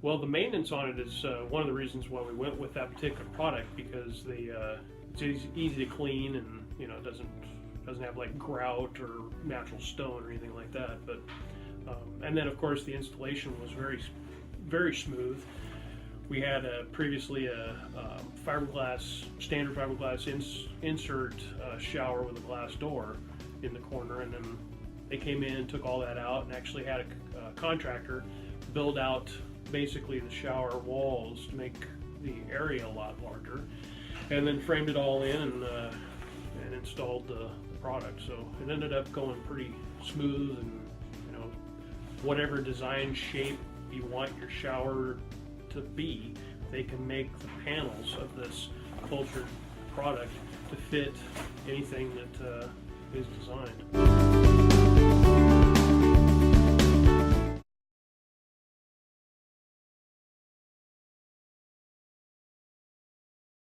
Well, the maintenance on it is one of the reasons why we went with that particular product, because it's easy to clean, and doesn't have like grout or natural stone or anything like that. But and then of course the installation was very smooth. We had previously a standard fiberglass insert shower with a glass door in the corner, and then they came in and took all that out and actually had a contractor build out basically the shower walls to make the area a lot larger, and then framed it all in and installed the product. So it ended up going pretty smooth, and whatever design shape you want your shower to be, they can make the panels of this cultured product to fit anything that is designed.